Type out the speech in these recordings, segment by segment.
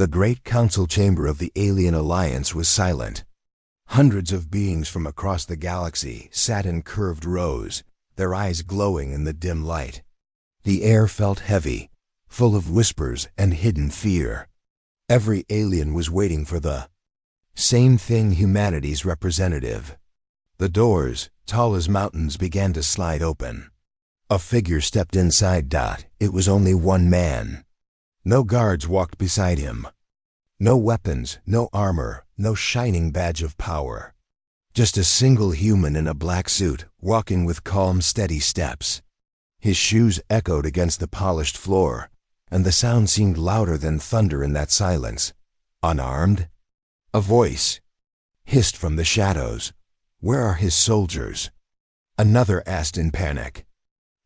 The great council chamber of the Alien Alliance was silent. Hundreds of beings from across the galaxy sat in curved rows, their eyes glowing in the dim light. The air felt heavy, full of whispers and hidden fear. Every alien was waiting for the same thing: humanity's representative. The doors, tall as mountains, began to slide open. A figure stepped inside. It was only one man. No guards walked beside him. No weapons, no armor, no shining badge of power. Just a single human in a black suit, walking with calm, steady steps. His shoes echoed against the polished floor, and the sound seemed louder than thunder in that silence. Unarmed? A voice hissed from the shadows. Where are his soldiers? Another asked in panic.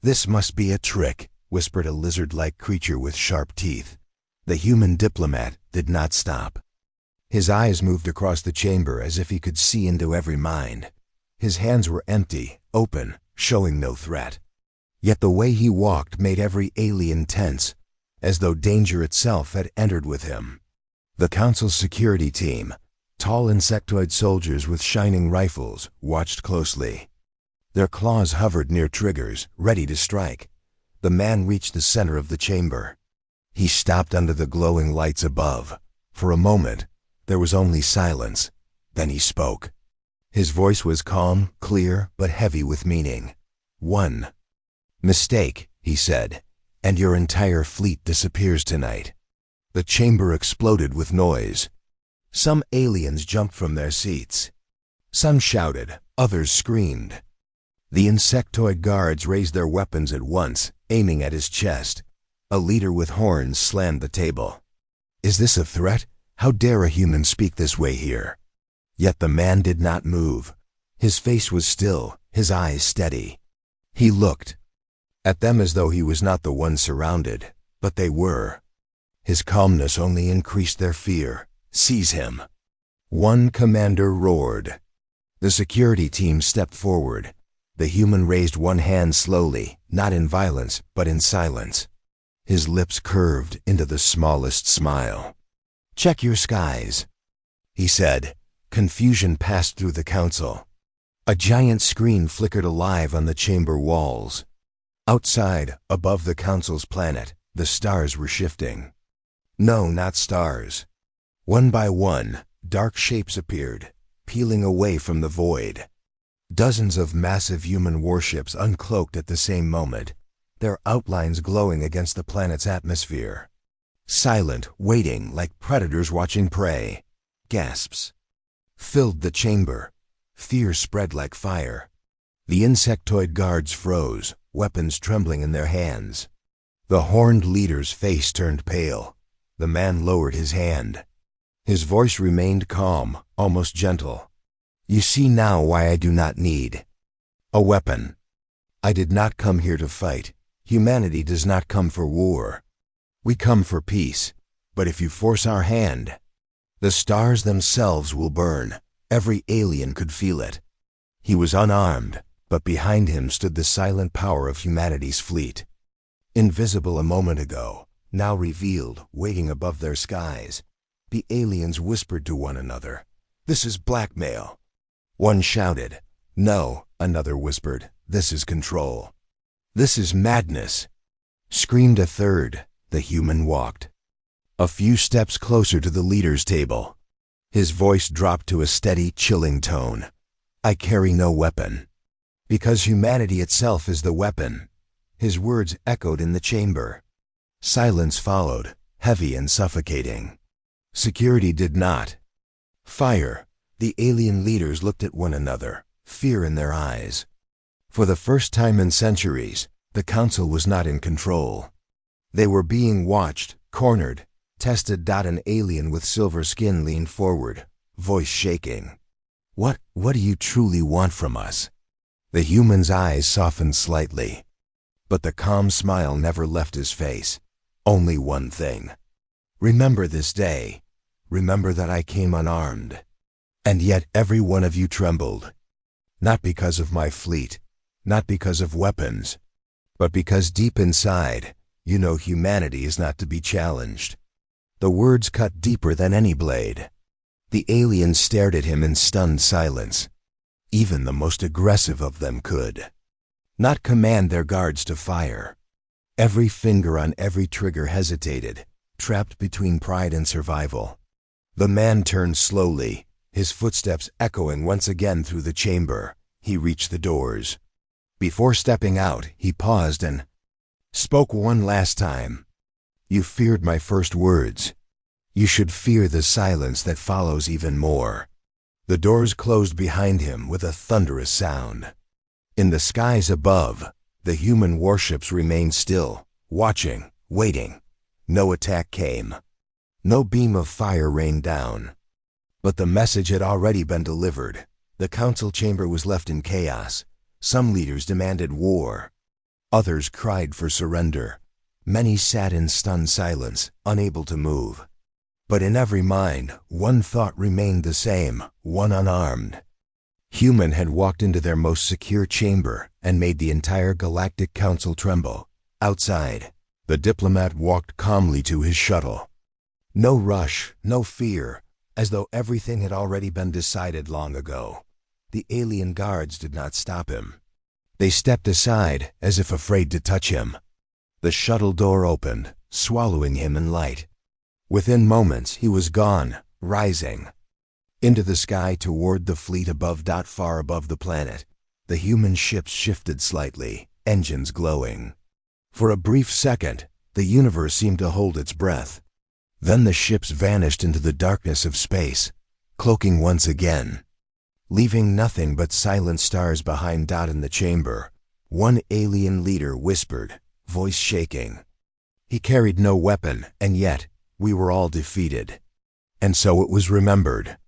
This must be a trick, whispered a lizard-like creature with sharp teeth. The human diplomat did not stop. His eyes moved across the chamber as if he could see into every mind. His hands were empty, open, showing no threat. Yet the way he walked made every alien tense, as though danger itself had entered with him. The council's security team, tall insectoid soldiers with shining rifles, watched closely. Their claws hovered near triggers, ready to strike. The man reached the center of the chamber. He stopped under the glowing lights above. For a moment, there was only silence. Then he spoke. His voice was calm, clear, but heavy with meaning. One mistake, he said, and your entire fleet disappears tonight. The chamber exploded with noise. Some aliens jumped from their seats. Some shouted, others screamed. The insectoid guards raised their weapons at once, aiming at his chest. A leader with horns slammed the table. Is this a threat? How dare a human speak this way here? Yet the man did not move. His face was still, his eyes steady. He looked at them as though he was not the one surrounded, but they were. His calmness only increased their fear. Seize him. One commander roared. The security team stepped forward. The human raised one hand slowly, not in violence, but in silence. His lips curved into the smallest smile. Check your skies, he said. Confusion passed through the council. A giant screen flickered alive on the chamber walls. Outside, above the council's planet, the stars were shifting. No, not stars. One by one, dark shapes appeared, peeling away from the void. Dozens of massive human warships uncloaked at the same moment, their outlines glowing against the planet's atmosphere. Silent, waiting like predators watching prey. Gasps filled the chamber. Fear spread like fire. The insectoid guards froze, weapons trembling in their hands. The horned leader's face turned pale. The man lowered his hand. His voice remained calm, almost gentle. You see now why I do not need a weapon. I did not come here to fight. Humanity does not come for war. We come for peace. But if you force our hand, the stars themselves will burn. Every alien could feel it. He was unarmed, but behind him stood the silent power of humanity's fleet. Invisible a moment ago, now revealed, waiting above their skies. The aliens whispered to one another, "This is blackmail." One shouted, "No," another whispered, "This is control." "This is madness," screamed a third. The human walked a few steps closer to the leader's table. His voice dropped to a steady, chilling tone. "I carry no weapon, because humanity itself is the weapon." His words echoed in the chamber. Silence followed, heavy and suffocating. Security did not fire. The alien leaders looked at one another, fear in their eyes. For the first time in centuries, the council was not in control. They were being watched, cornered, tested. An alien with silver skin leaned forward, voice shaking. What do you truly want from us?" The human's eyes softened slightly, but the calm smile never left his face. Only one thing. "Remember this day. Remember that I came unarmed. And yet every one of you trembled. Not because of my fleet, not because of weapons, but because deep inside, you know humanity is not to be challenged." The words cut deeper than any blade. The aliens stared at him in stunned silence. Even the most aggressive of them could not command their guards to fire. Every finger on every trigger hesitated, trapped between pride and survival. The man turned slowly, his footsteps echoing once again through the chamber. He reached the doors. Before stepping out, he paused and spoke one last time. "You feared my first words. You should fear the silence that follows even more." The doors closed behind him with a thunderous sound. In the skies above, the human warships remained still, watching, waiting. No attack came. No beam of fire rained down. But the message had already been delivered. The council chamber was left in chaos. Some leaders demanded war. Others cried for surrender. Many sat in stunned silence, unable to move. But in every mind, one thought remained the same, one unarmed. Human had walked into their most secure chamber and made the entire Galactic Council tremble. Outside, the Diplomat walked calmly to his shuttle. No rush, no fear, as though everything had already been decided long ago. The alien guards did not stop him. They stepped aside, as if afraid to touch him. The shuttle door opened, swallowing him in light. Within moments, he was gone, rising into the sky toward the fleet above. Far above the planet, the human ships shifted slightly, engines glowing. For a brief second, the universe seemed to hold its breath. Then the ships vanished into the darkness of space, cloaking once again, leaving nothing but silent stars behind. In the chamber, one alien leader whispered, voice shaking. He carried no weapon, and yet we were all defeated. And so it was remembered.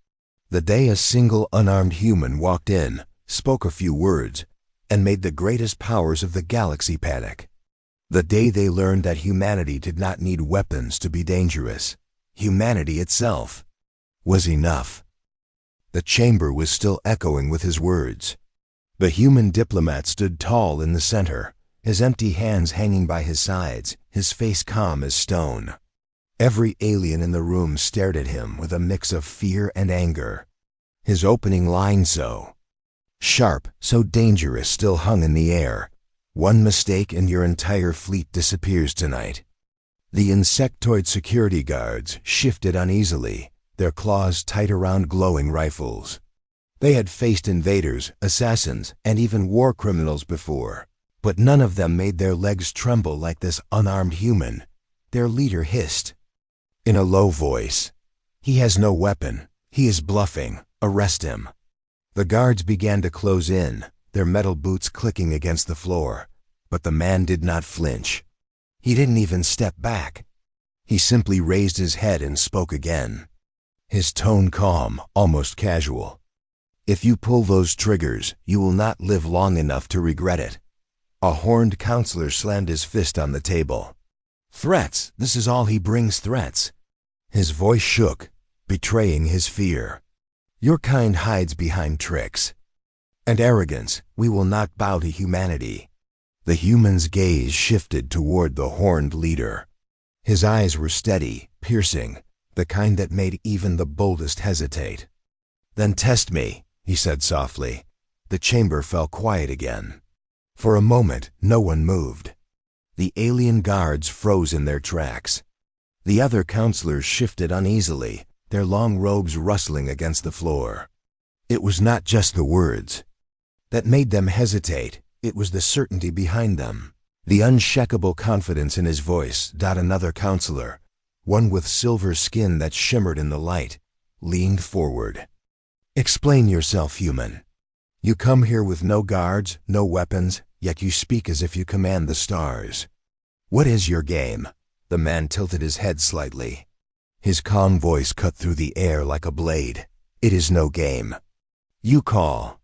The day a single unarmed human walked in, spoke a few words, and made the greatest powers of the galaxy panic. The day they learned that humanity did not need weapons to be dangerous. Humanity itself was enough. The chamber was still echoing with his words. The human diplomat stood tall in the center, his empty hands hanging by his sides, his face calm as stone. Every alien in the room stared at him with a mix of fear and anger. His opening line, so sharp, so dangerous, still hung in the air. One mistake and your entire fleet disappears tonight. The insectoid security guards shifted uneasily, their claws tight around glowing rifles. They had faced invaders, assassins, and even war criminals before, but none of them made their legs tremble like this unarmed human. Their leader hissed in a low voice, "He has no weapon. He is bluffing. Arrest him." The guards began to close in, their metal boots clicking against the floor, but the man did not flinch. He didn't even step back. He simply raised his head and spoke again, his tone calm, almost casual. "If you pull those triggers, you will not live long enough to regret it." A horned counselor slammed his fist on the table. "Threats, this is all he brings, threats." His voice shook, betraying his fear. "Your kind hides behind tricks and arrogance. We will not bow to humanity." The human's gaze shifted toward the horned leader. His eyes were steady, piercing, the kind that made even the boldest hesitate. "Then test me," he said softly. The chamber fell quiet again. For a moment, no one moved. The alien guards froze in their tracks. The other counselors shifted uneasily, their long robes rustling against the floor. It was not just the words that made them hesitate, it was the certainty behind them, the unshakable confidence in his voice. Another counselor, one with silver skin that shimmered in the light, leaned forward. "Explain yourself, human. You come here with no guards, no weapons, yet you speak as if you command the stars. What is your game?" The man tilted his head slightly. His calm voice cut through the air like a blade. "It is no game. You call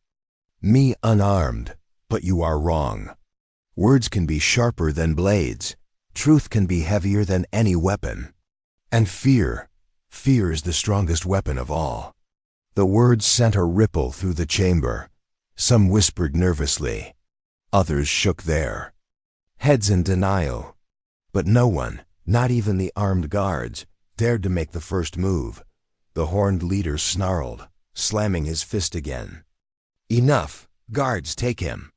me unarmed, but you are wrong. Words can be sharper than blades. Truth can be heavier than any weapon. And fear is the strongest weapon of all." The words sent a ripple through the chamber. Some whispered nervously. Others shook their heads in denial. But no one, not even the armed guards, dared to make the first move. The horned leader snarled, slamming his fist again. Enough! Guards, take him!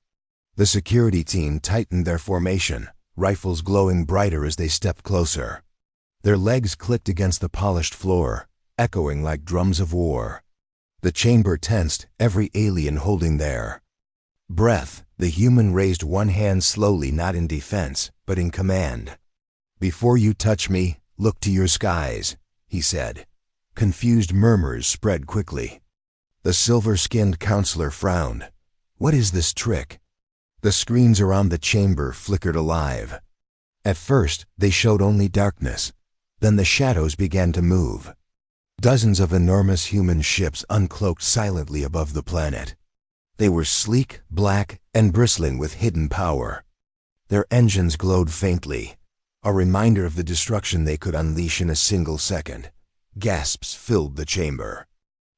The security team tightened their formation, rifles glowing brighter as they stepped closer. Their legs clicked against the polished floor, echoing like drums of war. The chamber tensed, every alien holding their breath. The human raised one hand slowly, not in defense, but in command. "Before you touch me, look to your skies," he said. Confused murmurs spread quickly. The silver-skinned counselor frowned. "What is this trick?" The screens around the chamber flickered alive. At first, they showed only darkness. Then the shadows began to move. Dozens of enormous human ships uncloaked silently above the planet. They were sleek, black, and bristling with hidden power. Their engines glowed faintly, a reminder of the destruction they could unleash in a single second. Gasps filled the chamber.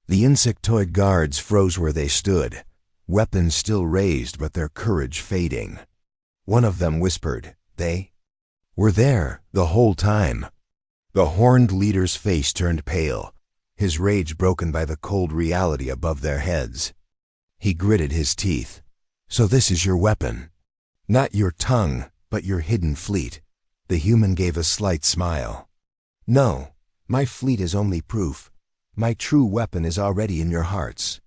The insectoid guards froze where they stood, weapons still raised but their courage fading. One of them whispered, "They were there the whole time." The horned leader's face turned pale, his rage broken by the cold reality above their heads. He gritted his teeth. "So this is your weapon? Not your tongue, but your hidden fleet." The human gave a slight smile. "No, my fleet is only proof. My true weapon is already in your hearts.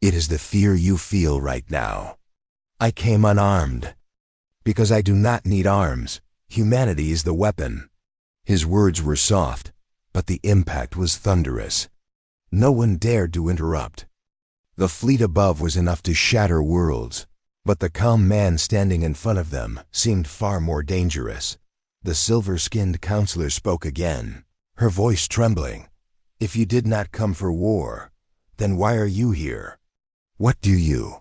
It is the fear you feel right now. I came unarmed. Because I do not need arms. Humanity is the weapon." His words were soft, but the impact was thunderous. No one dared to interrupt. The fleet above was enough to shatter worlds, but the calm man standing in front of them seemed far more dangerous. The silver-skinned counselor spoke again, her voice trembling. "If you did not come for war, then why are you here? What do you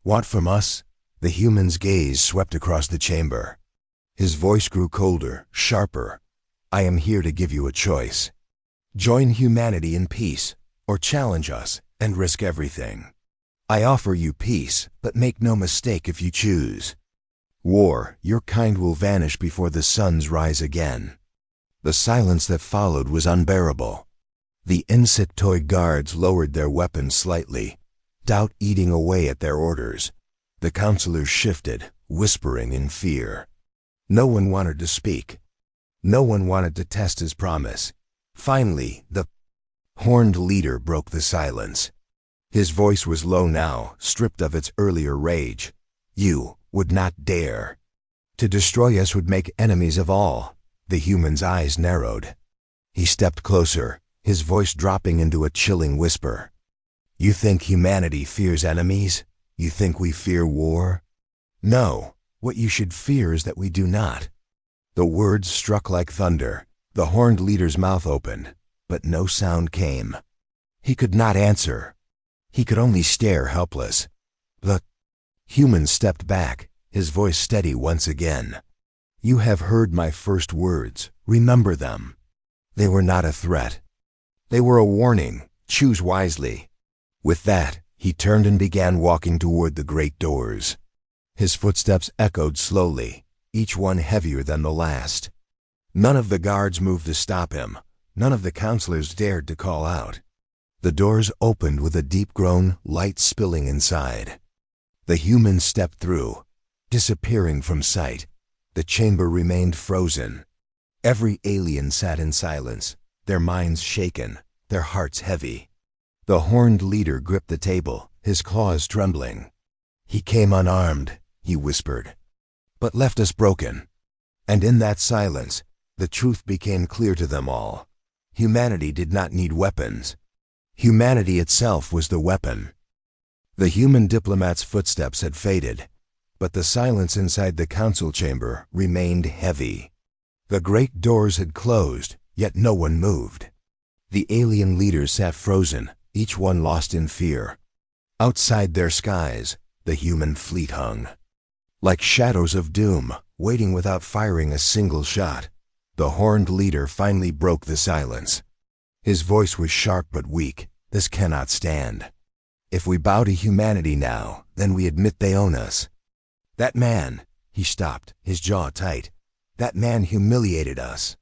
want from us?" The human's gaze swept across the chamber. His voice grew colder, sharper. "I am here to give you a choice. Join humanity in peace, or challenge us and risk everything. I offer you peace, but make no mistake if you choose war, your kind will vanish before the suns rise again." The silence that followed was unbearable. The insectoid guards lowered their weapons slightly, doubt eating away at their orders. The counselors shifted, whispering in fear. No one wanted to speak. No one wanted to test his promise. Finally, the horned leader broke the silence. His voice was low now, stripped of its earlier rage. "You would not dare. To destroy us would make enemies of all." The human's eyes narrowed. He stepped closer, his voice dropping into a chilling whisper. "You think humanity fears enemies? You think we fear war? No, what you should fear is that we do not." The words struck like thunder. The horned leader's mouth opened, but no sound came. He could not answer. He could only stare helpless. The human stepped back, his voice steady once again. "You have heard my first words. Remember them. They were not a threat. They were a warning. Choose wisely." With that, he turned and began walking toward the great doors. His footsteps echoed slowly, each one heavier than the last. None of the guards moved to stop him. None of the counselors dared to call out. The doors opened with a deep groan, light spilling inside. The human stepped through, disappearing from sight. The chamber remained frozen. Every alien sat in silence, their minds shaken, their hearts heavy. The horned leader gripped the table, his claws trembling. "He came unarmed," he whispered, "but left us broken." And in that silence, the truth became clear to them all. Humanity did not need weapons. Humanity itself was the weapon. The human diplomat's footsteps had faded, but the silence inside the council chamber remained heavy. The great doors had closed, yet no one moved. The alien leaders sat frozen, each one lost in fear. Outside their skies, the human fleet hung. Like shadows of doom, waiting without firing a single shot. The horned leader finally broke the silence. His voice was sharp but weak. "This cannot stand. If we bow to humanity now, then we admit they own us. That man," he stopped, his jaw tight, "that man humiliated us.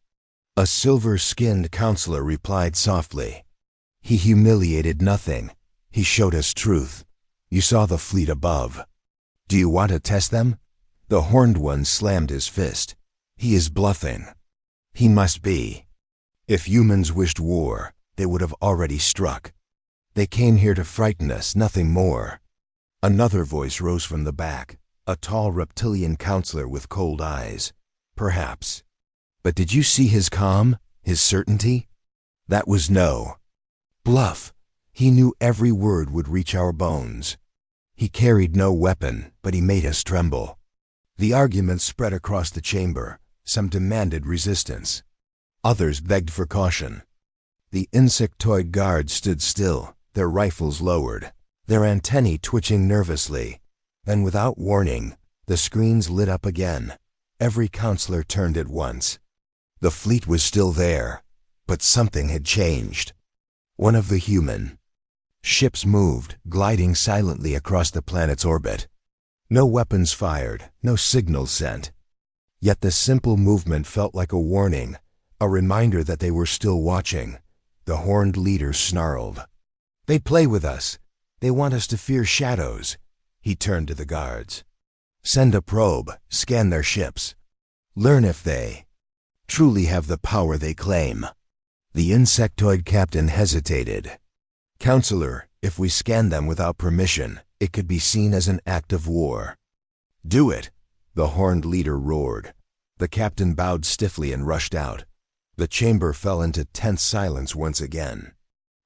A silver-skinned counselor replied softly. He humiliated nothing. He showed us truth. You saw the fleet above. Do you want to test them? The horned one slammed his fist. He is bluffing. He must be. If humans wished war, they would have already struck. They came here to frighten us, nothing more. Another voice rose from the back, a tall reptilian counselor with cold eyes. Perhaps. But did you see his calm, his certainty? That was no. Bluff. He knew every word would reach our bones. He carried no weapon, but he made us tremble. The arguments spread across the chamber. Some demanded resistance. Others begged for caution. The insectoid guards stood still, their rifles lowered, their antennae twitching nervously. Then without warning, the screens lit up again. Every counselor turned at once. The fleet was still there, but something had changed. One of the human ships moved, gliding silently across the planet's orbit. No weapons fired, no signals sent. Yet the simple movement felt like a warning, a reminder that they were still watching. The horned leader snarled. They play with us. They want us to fear shadows. He turned to the guards. Send a probe, scan their ships. Learn if they truly have the power they claim. The insectoid captain hesitated. Counselor, if we scan them without permission, it could be seen as an act of war. Do it, the horned leader roared. The captain bowed stiffly and rushed out. The chamber fell into tense silence once again.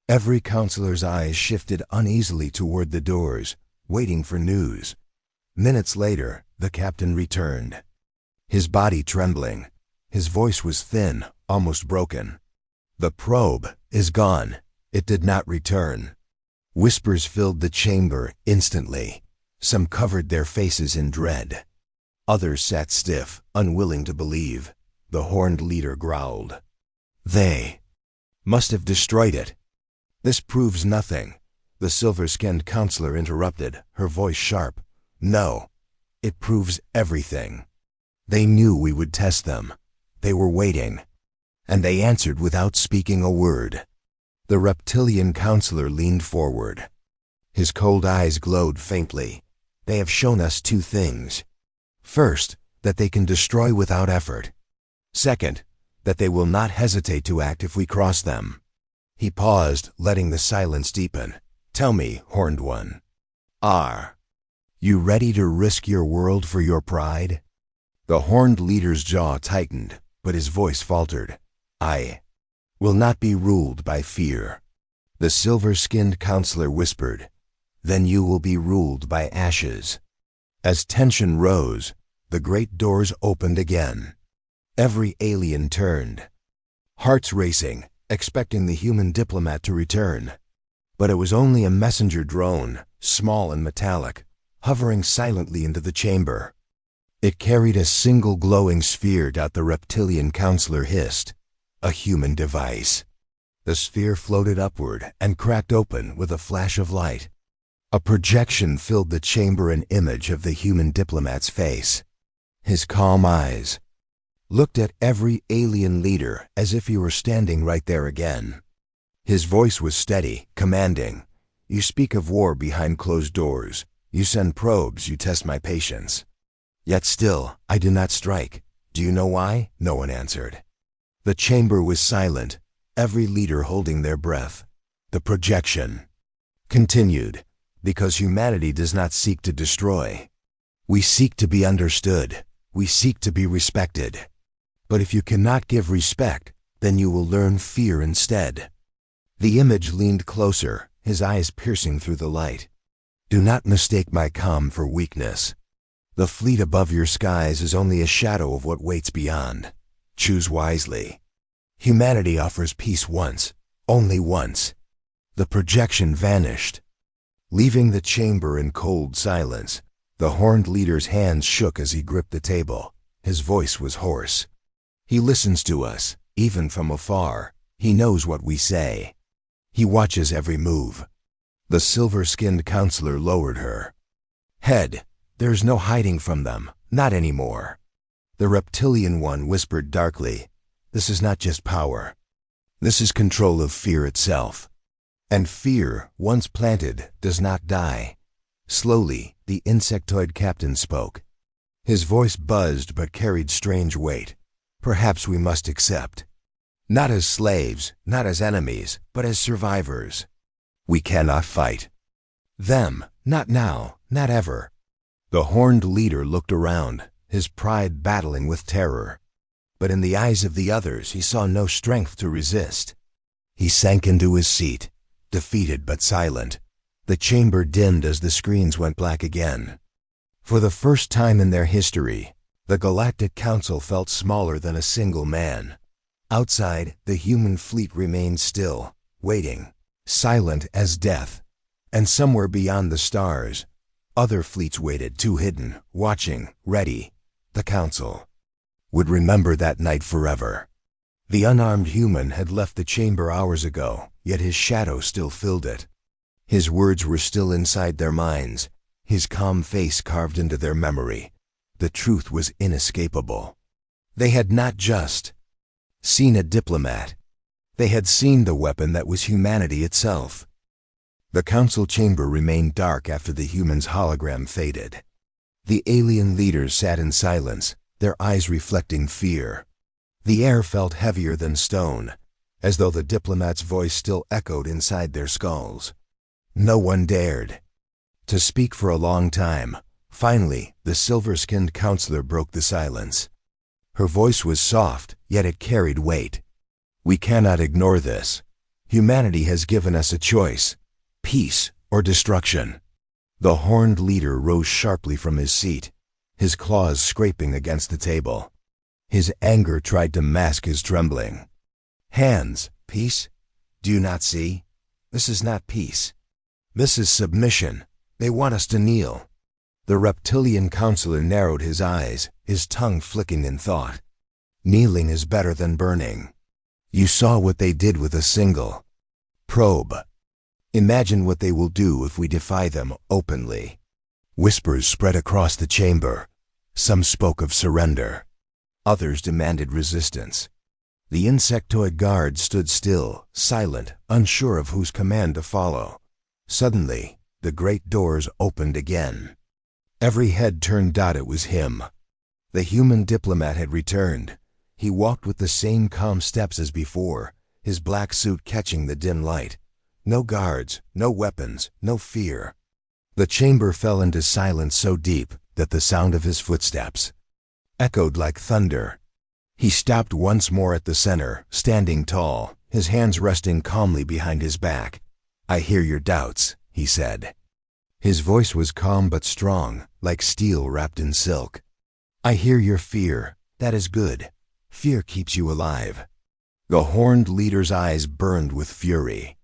Every counselor's eyes shifted uneasily toward the doors, waiting for news. Minutes later, the captain returned. His body trembling. His voice was thin, almost broken. The probe is gone. It did not return. Whispers filled the chamber instantly. Some covered their faces in dread. Others sat stiff, unwilling to believe. The horned leader growled. They must have destroyed it. This proves nothing. The silver-skinned counselor interrupted, her voice sharp. No, it proves everything. They knew we would test them. They were waiting. And they answered without speaking a word. The reptilian counselor leaned forward. His cold eyes glowed faintly. They have shown us two things. First, that they can destroy without effort. Second, that they will not hesitate to act if we cross them. He paused, letting the silence deepen. Tell me, horned one. Are you ready to risk your world for your pride? The horned leader's jaw tightened, but his voice faltered. I will not be ruled by fear. The silver-skinned counselor whispered. Then you will be ruled by ashes. As tension rose, the great doors opened again. Every alien turned, hearts racing, expecting the human diplomat to return. But it was only a messenger drone, small and metallic, hovering silently into the chamber. It carried a single glowing sphere. The reptilian counselor hissed. A human device. The sphere floated upward and cracked open with a flash of light. A projection filled the chamber, an image of the human diplomat's face. His calm eyes looked at every alien leader as if he were standing right there again. His voice was steady, commanding. You speak of war behind closed doors. You send probes, you test my patience. Yet still, I do not strike. Do you know why? No one answered. The chamber was silent, every leader holding their breath. The projection continued, because humanity does not seek to destroy. We seek to be understood. We seek to be respected. But if you cannot give respect, then you will learn fear instead. The image leaned closer, his eyes piercing through the light. Do not mistake my calm for weakness. The fleet above your skies is only a shadow of what waits beyond. Choose wisely. Humanity offers peace once, only once. The projection vanished. Leaving the chamber in cold silence, the horned leader's hands shook as he gripped the table. His voice was hoarse. He listens to us, even from afar. He knows what we say. He watches every move. The silver-skinned counselor lowered her head. There's no hiding from them, not anymore. The reptilian one whispered darkly. This is not just power. This is control of fear itself. And fear, once planted, does not die. Slowly, the insectoid captain spoke. His voice buzzed but carried strange weight. Perhaps we must accept. Not as slaves, not as enemies, but as survivors. We cannot fight them, not now, not ever. The horned leader looked around, his pride battling with terror. But in the eyes of the others he saw no strength to resist. He sank into his seat, defeated but silent. The chamber dimmed as the screens went black again. For the first time in their history, the Galactic Council felt smaller than a single man. Outside, the human fleet remained still, waiting, silent as death. And somewhere beyond the stars, other fleets waited, too hidden, watching, ready. The Council would remember that night forever. The unarmed human had left the chamber hours ago, yet his shadow still filled it. His words were still inside their minds, his calm face carved into their memory. The truth was inescapable. They had not just seen a diplomat. They had seen the weapon that was humanity itself. The council chamber remained dark after the human's hologram faded. The alien leaders sat in silence, their eyes reflecting fear. The air felt heavier than stone, as though the diplomat's voice still echoed inside their skulls. No one dared to speak for a long time. Finally, the silver-skinned counselor broke the silence. Her voice was soft, yet it carried weight. We cannot ignore this. Humanity has given us a choice: peace or destruction. The horned leader rose sharply from his seat, his claws scraping against the table. His anger tried to mask his trembling. Hands, peace? Do you not see? This is not peace. This is submission. They want us to kneel. The reptilian counselor narrowed his eyes, his tongue flicking in thought. Kneeling is better than burning. You saw what they did with a single probe. Imagine what they will do if we defy them openly. Whispers spread across the chamber. Some spoke of surrender. Others demanded resistance. The insectoid guard stood still, silent, unsure of whose command to follow. Suddenly, the great doors opened again. Every head turned. It was him. The human diplomat had returned. He walked with the same calm steps as before, his black suit catching the dim light. No guards, no weapons, no fear. The chamber fell into silence so deep that the sound of his footsteps echoed like thunder. He stopped once more at the center, standing tall, his hands resting calmly behind his back. I hear your doubts, he said. His voice was calm but strong, like steel wrapped in silk. I hear your fear. That is good. Fear keeps you alive. The horned leader's eyes burned with fury.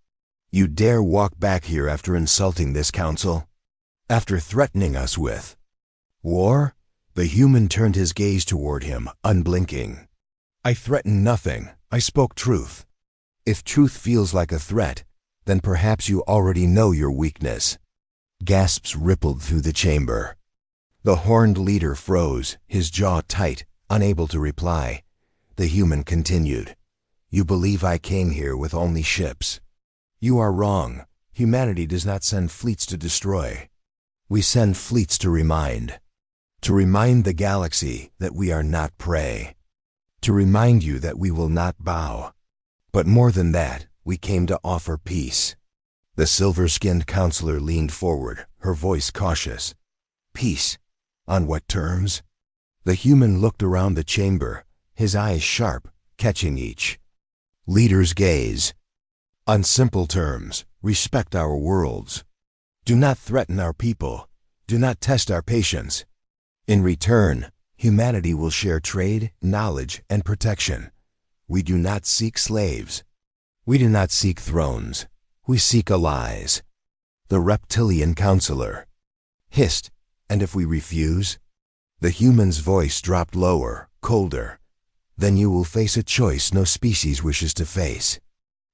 You dare walk back here after insulting this council? After threatening us with war? The human turned his gaze toward him, unblinking. I threatened nothing. I spoke truth. If truth feels like a threat, then perhaps you already know your weakness. Gasps rippled through the chamber. The horned leader froze, his jaw tight, unable to reply. The human continued. You believe I came here with only ships. You are wrong. Humanity does not send fleets to destroy. We send fleets to remind. To remind the galaxy that we are not prey. To remind you that we will not bow. But more than that, we came to offer peace. The silver-skinned counselor leaned forward, her voice cautious. Peace? On what terms? The human looked around the chamber, his eyes sharp, catching each leader's gaze. On simple terms, respect our worlds. Do not threaten our people. Do not test our patience. In return, humanity will share trade, knowledge, and protection. We do not seek slaves. We do not seek thrones. We seek allies. The reptilian counselor hissed, and if we refuse? The human's voice dropped lower, colder. Then you will face a choice no species wishes to face.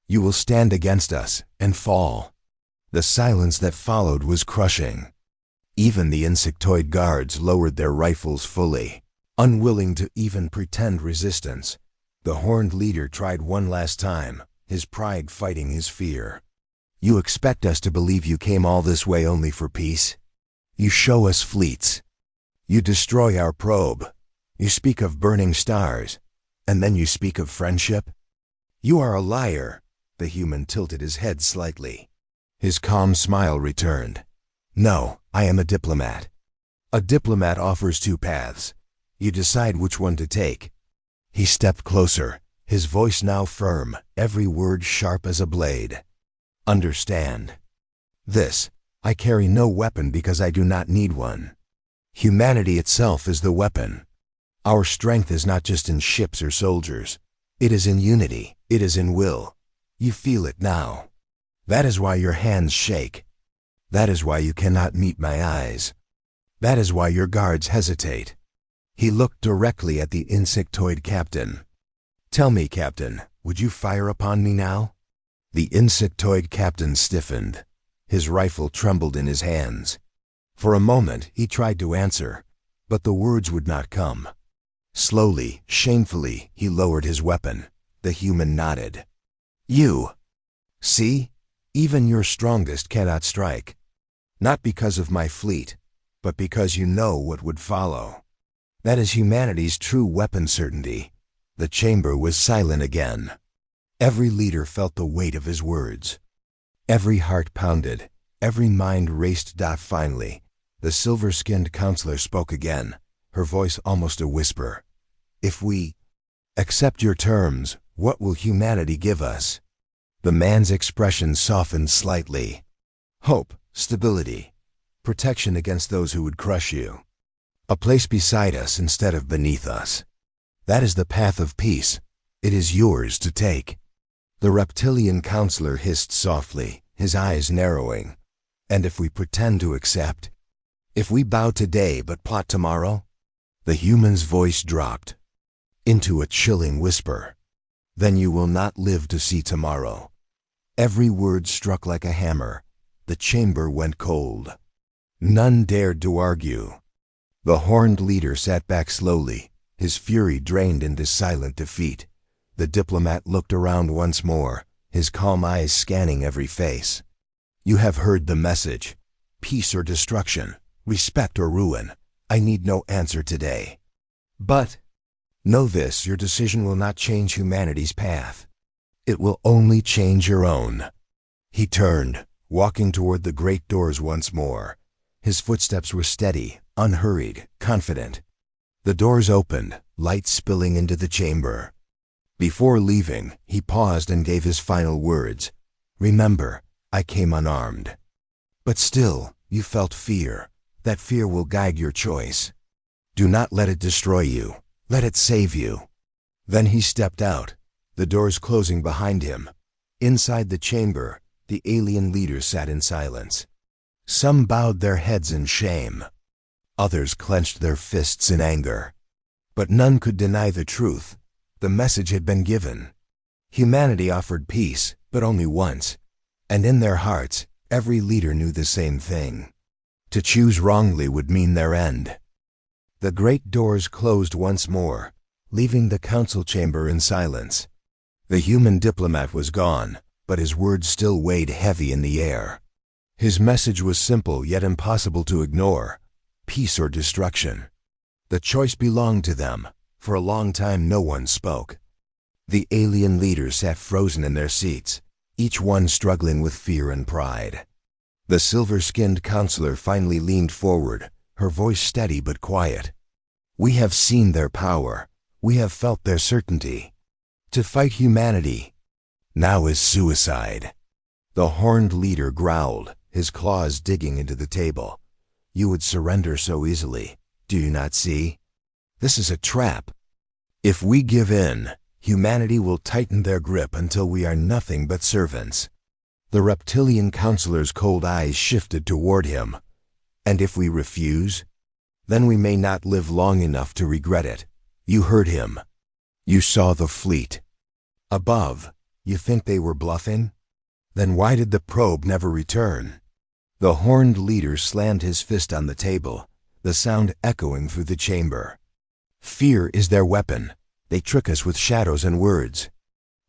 You will stand against us and fall. The silence that followed was crushing. Even the insectoid guards lowered their rifles fully, unwilling to even pretend resistance. The horned leader tried one last time, his pride fighting his fear. You expect us to believe you came all this way only for peace? You show us fleets. You destroy our probe. You speak of burning stars, and then you speak of friendship? You are a liar. The human tilted his head slightly. His calm smile returned. No, I am a diplomat. A diplomat offers two paths. You decide which one to take. He stepped closer, his voice now firm, every word sharp as a blade. Understand. This, I carry no weapon because I do not need one. Humanity itself is the weapon. Our strength is not just in ships or soldiers. It is in unity. It is in will. You feel it now. That is why your hands shake. That is why you cannot meet my eyes. That is why your guards hesitate. He looked directly at the insectoid captain. Tell me, Captain, would you fire upon me now? The insectoid captain stiffened. His rifle trembled in his hands. For a moment he tried to answer, but the words would not come. Slowly, shamefully, he lowered his weapon. The human nodded. You. See? Even your strongest cannot strike. Not because of my fleet, but because you know what would follow. That is humanity's true weapon certainty. The chamber was silent again. Every leader felt the weight of his words. Every heart pounded. Every mind raced. Finally, the silver-skinned counselor spoke again, her voice almost a whisper. If we accept your terms, what will humanity give us? The man's expression softened slightly. Hope, stability, protection against those who would crush you. A place beside us instead of beneath us. That is the path of peace. It is yours to take. The reptilian counselor hissed softly, his eyes narrowing. And if we pretend to accept? If we bow today but plot tomorrow? The human's voice dropped into a chilling whisper. Then you will not live to see tomorrow. Every word struck like a hammer. The chamber went cold. None dared to argue. The horned leader sat back slowly, his fury drained into silent defeat. The diplomat looked around once more, his calm eyes scanning every face. You have heard the message. Peace or destruction, respect or ruin. I need no answer today. But know this, your decision will not change humanity's path. It will only change your own. He turned, walking toward the great doors once more. His footsteps were steady, unhurried, confident. The doors opened, light spilling into the chamber. Before leaving, he paused and gave his final words. Remember, I came unarmed. But still, you felt fear. That fear will guide your choice. Do not let it destroy you. Let it save you. Then he stepped out, the doors closing behind him. Inside the chamber, the alien leaders sat in silence. Some bowed their heads in shame. Others clenched their fists in anger. But none could deny the truth. The message had been given. Humanity offered peace, but only once. And in their hearts, every leader knew the same thing. To choose wrongly would mean their end. The great doors closed once more, leaving the council chamber in silence. The human diplomat was gone, but his words still weighed heavy in the air. His message was simple yet impossible to ignore. Peace or destruction. The choice belonged to them. For a long time no one spoke. The alien leaders sat frozen in their seats, each one struggling with fear and pride. The silver-skinned counselor finally leaned forward, her voice steady but quiet. We have seen their power. We have felt their certainty. To fight humanity now is suicide. The horned leader growled, his claws digging into the table. You would surrender so easily, do you not see? This is a trap. If we give in, humanity will tighten their grip until we are nothing but servants. The reptilian counselor's cold eyes shifted toward him. And if we refuse? Then we may not live long enough to regret it. You heard him. You saw the fleet. Above, you think they were bluffing? Then why did the probe never return? The horned leader slammed his fist on the table, the sound echoing through the chamber. Fear is their weapon. They trick us with shadows and words.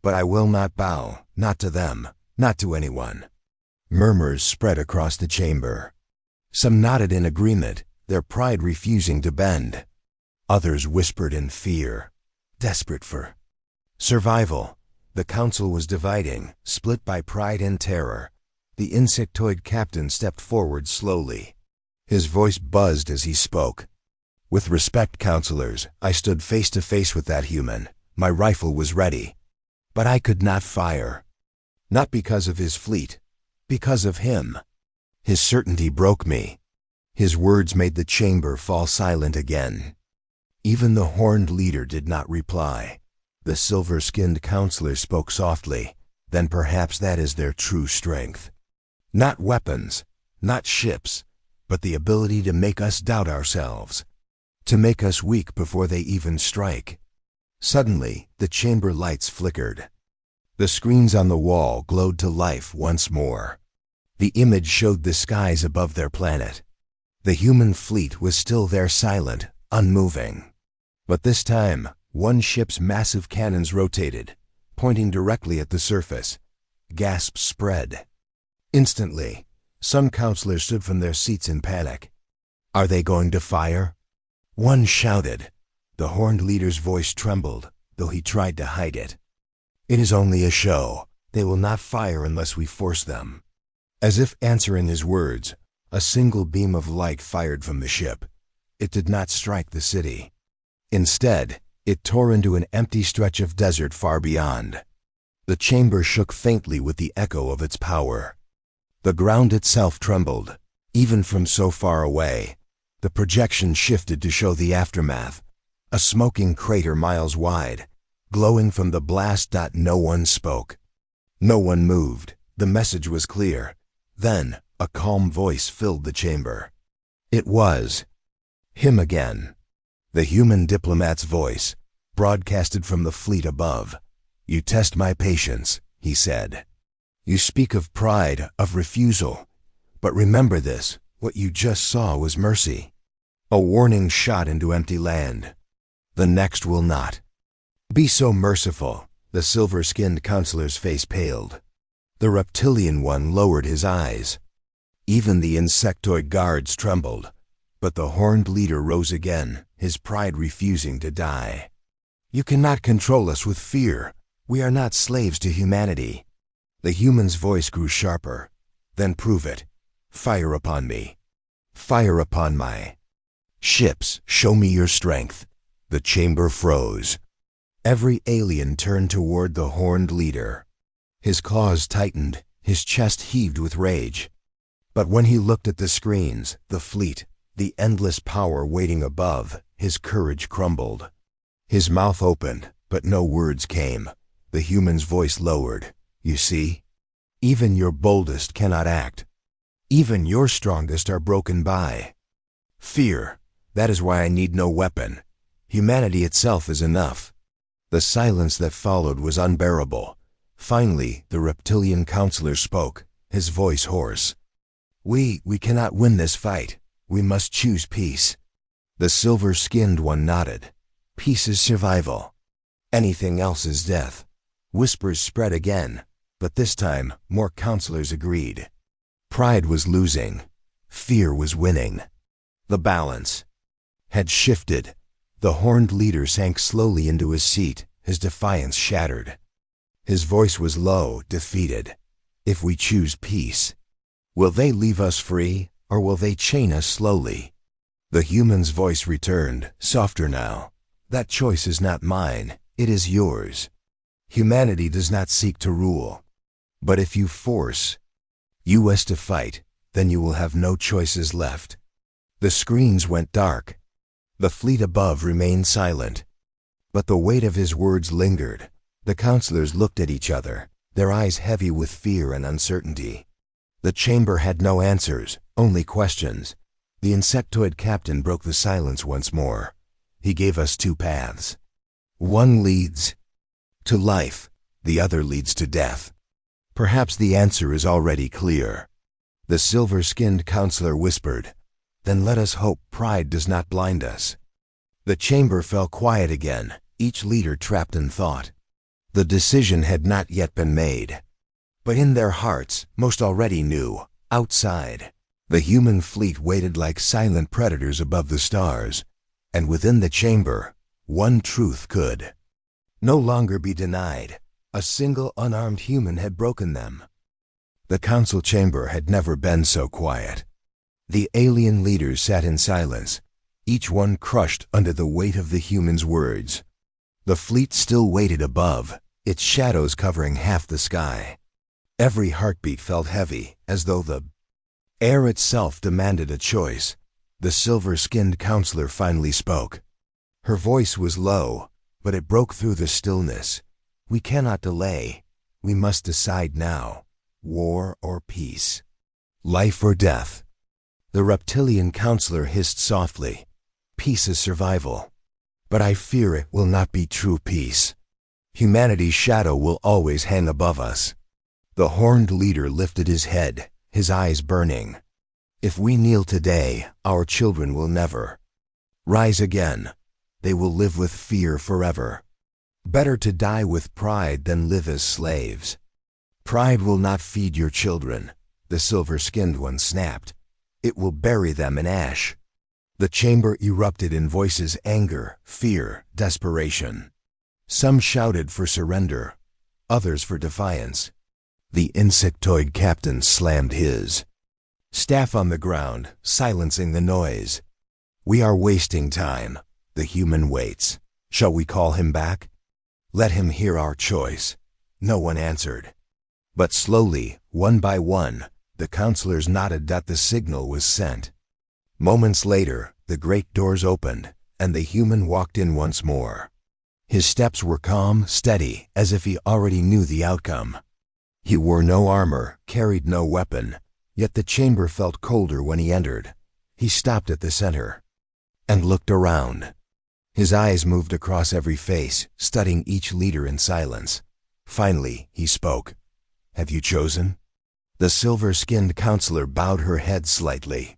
But I will not bow, not to them, not to anyone. Murmurs spread across the chamber. Some nodded in agreement, their pride refusing to bend. Others whispered in fear, desperate for survival. The council was dividing, split by pride and terror. The insectoid captain stepped forward slowly. His voice buzzed as he spoke. With respect, counselors, I stood face to face with that human. My rifle was ready. But I could not fire. Not because of his fleet, because of him. His certainty broke me. His words made the chamber fall silent again. Even the horned leader did not reply. The silver-skinned counselor spoke softly. Then perhaps that is their true strength. Not weapons, not ships, but the ability to make us doubt ourselves. To make us weak before they even strike. Suddenly, the chamber lights flickered. The screens on the wall glowed to life once more. The image showed the skies above their planet. The human fleet was still there, silent, unmoving. But this time, one ship's massive cannons rotated, pointing directly at the surface. Gasps spread. Instantly, some counselors stood from their seats in panic. Are they going to fire? One shouted. The horned leader's voice trembled, though he tried to hide it. It is only a show. They will not fire unless we force them. As if answering his words, a single beam of light fired from the ship. It did not strike the city. Instead, it tore into an empty stretch of desert far beyond. The chamber shook faintly with the echo of its power. The ground itself trembled, even from so far away. The projection shifted to show the aftermath. A smoking crater miles wide, glowing from the blast. No one spoke. No one moved. The message was clear. Then, a calm voice filled the chamber. It was him again. The human diplomat's voice, broadcasted from the fleet above. You test my patience, he said. You speak of pride, of refusal. But remember this, what you just saw was mercy. A warning shot into empty land. The next will not. Be so merciful. The silver-skinned counselor's face paled. The reptilian one lowered his eyes. Even the insectoid guards trembled. But the horned leader rose again, his pride refusing to die. You cannot control us with fear. We are not slaves to humanity. The human's voice grew sharper. Then prove it. Fire upon me. Fire upon my ships. Show me your strength. The chamber froze. Every alien turned toward the horned leader. His claws tightened, his chest heaved with rage. But when he looked at the screens, the fleet, the endless power waiting above, his courage crumbled. His mouth opened, but no words came. The human's voice lowered. You see? Even your boldest cannot act. Even your strongest are broken by fear. That is why I need no weapon. Humanity itself is enough. The silence that followed was unbearable. Finally, the reptilian counselor spoke, his voice hoarse. We cannot win this fight. We must choose peace. The silver-skinned one nodded. Peace is survival. Anything else is death. Whispers spread again, but this time more counselors agreed. Pride was losing. Fear was winning. The balance had shifted. The horned leader sank slowly into his seat, his defiance shattered. His voice was low, defeated. If we choose peace, will they leave us free, or will they chain us slowly? The human's voice returned, softer now. That choice is not mine, it is yours. Humanity does not seek to rule. But if you force us to fight, then you will have no choices left. The screens went dark. The fleet above remained silent. But the weight of his words lingered. The counselors looked at each other, their eyes heavy with fear and uncertainty. The chamber had no answers, only questions. The insectoid captain broke the silence once more. He gave us two paths. One leads to life, the other leads to death. Perhaps the answer is already clear. The silver-skinned counselor whispered, Then let us hope pride does not blind us. The chamber fell quiet again, each leader trapped in thought. The decision had not yet been made. But in their hearts, most already knew, outside, the human fleet waited like silent predators above the stars, and within the chamber, one truth could no longer be denied. A single unarmed human had broken them. The council chamber had never been so quiet. The alien leaders sat in silence, each one crushed under the weight of the human's words. The fleet still waited above, its shadows covering half the sky. Every heartbeat felt heavy, as though the air itself demanded a choice. The silver-skinned counselor finally spoke. Her voice was low, but it broke through the stillness. We cannot delay. We must decide now. War or peace? Life or death? The reptilian counselor hissed softly. Peace is survival. But I fear it will not be true peace. Humanity's shadow will always hang above us. The horned leader lifted his head, his eyes burning. If we kneel today, our children will never rise again. They will live with fear forever. Better to die with pride than live as slaves. Pride will not feed your children, the silver-skinned one snapped. It will bury them in ash. The chamber erupted in voices: anger, fear, desperation. Some shouted for surrender, others for defiance. The insectoid captain slammed his staff on the ground, silencing the noise. We are wasting time. The human waits. Shall we call him back? Let him hear our choice. No one answered. But slowly, one by one, the counselors nodded that the signal was sent. Moments later, the great doors opened, and the human walked in once more. His steps were calm, steady, as if he already knew the outcome. He wore no armor, carried no weapon, yet the chamber felt colder when he entered. He stopped at the center and looked around. His eyes moved across every face, studying each leader in silence. Finally, he spoke. Have you chosen? The silver-skinned counselor bowed her head slightly.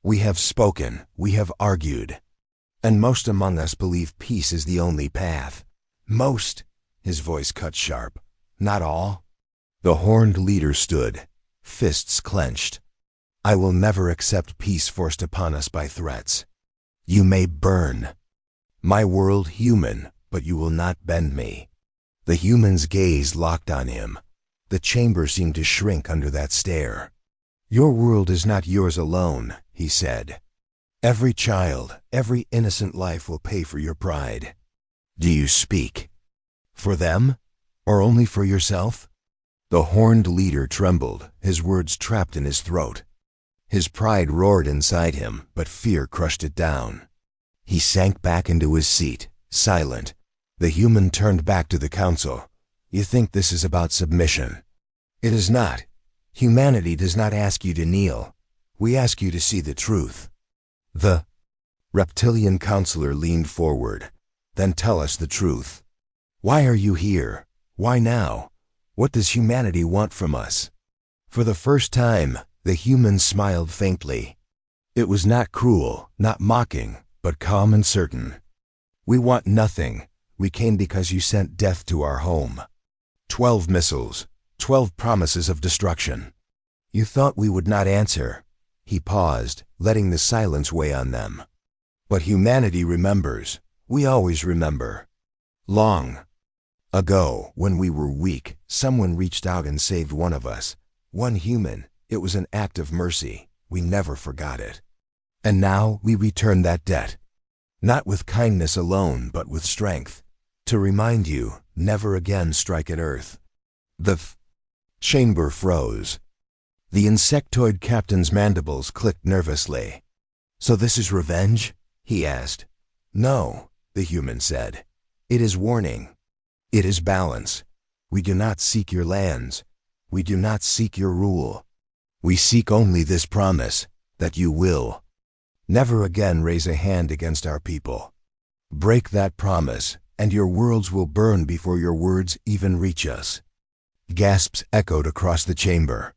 We have spoken, we have argued. And most among us believe peace is the only path. Most, his voice cut sharp. Not all. The horned leader stood, fists clenched. I will never accept peace forced upon us by threats. You may burn my world human, but you will not bend me. The human's gaze locked on him. The chamber seemed to shrink under that stare. Your world is not yours alone, he said. Every child, every innocent life will pay for your pride. Do you speak for them, or only for yourself? The horned leader trembled, his words trapped in his throat. His pride roared inside him, but fear crushed it down. He sank back into his seat, silent. The human turned back to the council. You think this is about submission? It is not. Humanity does not ask you to kneel. We ask you to see the truth. The reptilian counselor leaned forward. Then tell us the truth. Why are you here? Why now? What does humanity want from us? For the first time, the human smiled faintly. It was not cruel, not mocking, but calm and certain. We want nothing. We came because you sent death to our home. 12 missiles, 12 promises of destruction. You thought we would not answer. He paused, letting the silence weigh on them. But humanity remembers. We always remember. Long ago, when we were weak, someone reached out and saved one of us. One human. It was an act of mercy. We never forgot it. And now we return that debt. Not with kindness alone, but with strength. To remind you, never again strike at Earth. The chamber froze. The insectoid captain's mandibles clicked nervously. So this is revenge? He asked. No, the human said. It is warning. It is balance. We do not seek your lands. We do not seek your rule. We seek only this promise, that you will never again raise a hand against our people. Break that promise, and your worlds will burn before your words even reach us. Gasps echoed across the chamber.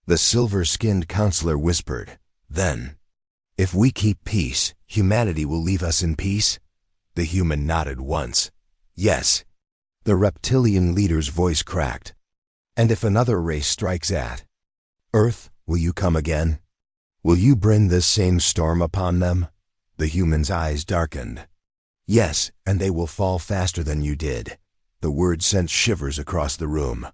The silver-skinned counselor whispered, Then, if we keep peace, humanity will leave us in peace? The human nodded once, Yes. The reptilian leader's voice cracked. And if another race strikes at Earth, will you come again? Will you bring this same storm upon them? The human's eyes darkened. Yes, and they will fall faster than you did. The word sent shivers across the room.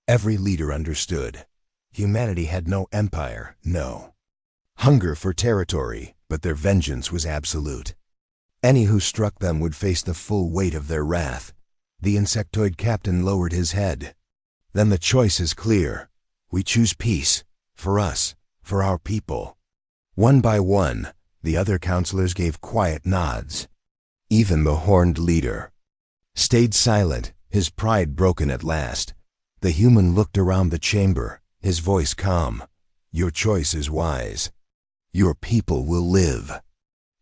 Every leader understood. Humanity had no empire, no hunger for territory, but their vengeance was absolute. Any who struck them would face the full weight of their wrath. The insectoid captain lowered his head. Then the choice is clear. We choose peace, for us, for our people. One by one, the other counselors gave quiet nods. Even the horned leader stayed silent, his pride broken at last. The human looked around the chamber, his voice calm. Your choice is wise. Your people will live.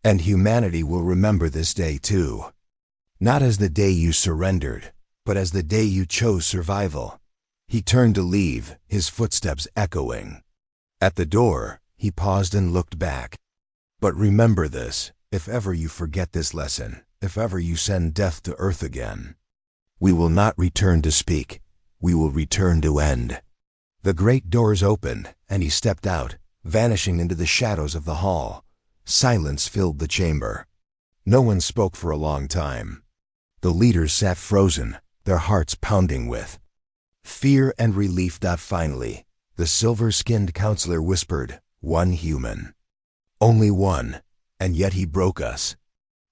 And humanity will remember this day too. Not as the day you surrendered, but as the day you chose survival. He turned to leave, his footsteps echoing. At the door, he paused and looked back. But remember this, if ever you forget this lesson, if ever you send death to earth again, we will not return to speak, we will return to end. The great doors opened, and he stepped out, vanishing into the shadows of the hall. Silence filled the chamber. No one spoke for a long time. The leaders sat frozen, their hearts pounding with fear and relief. Finally, the silver-skinned counselor whispered, "One human. Only one, and yet he broke us."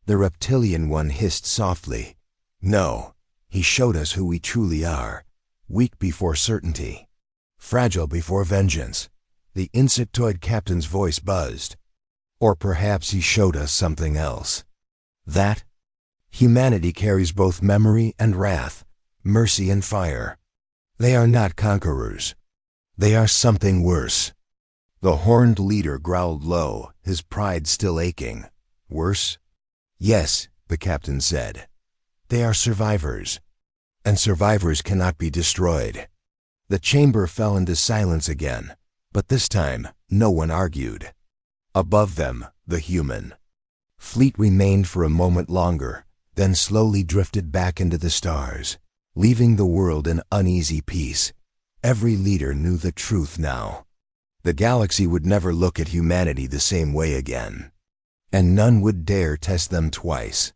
The reptilian one hissed softly, "No, he showed us who we truly are, weak before certainty, fragile before vengeance." The insectoid captain's voice buzzed. Or perhaps he showed us something else. That humanity carries both memory and wrath, mercy and fire. They are not conquerors. They are something worse. The horned leader growled low, his pride still aching. Worse? Yes, the captain said. They are survivors. And survivors cannot be destroyed. The chamber fell into silence again, but this time no one argued. Above them, the human fleet remained for a moment longer, then slowly drifted back into the stars, leaving the world in uneasy peace. Every leader knew the truth now. The galaxy would never look at humanity the same way again, and none would dare test them twice.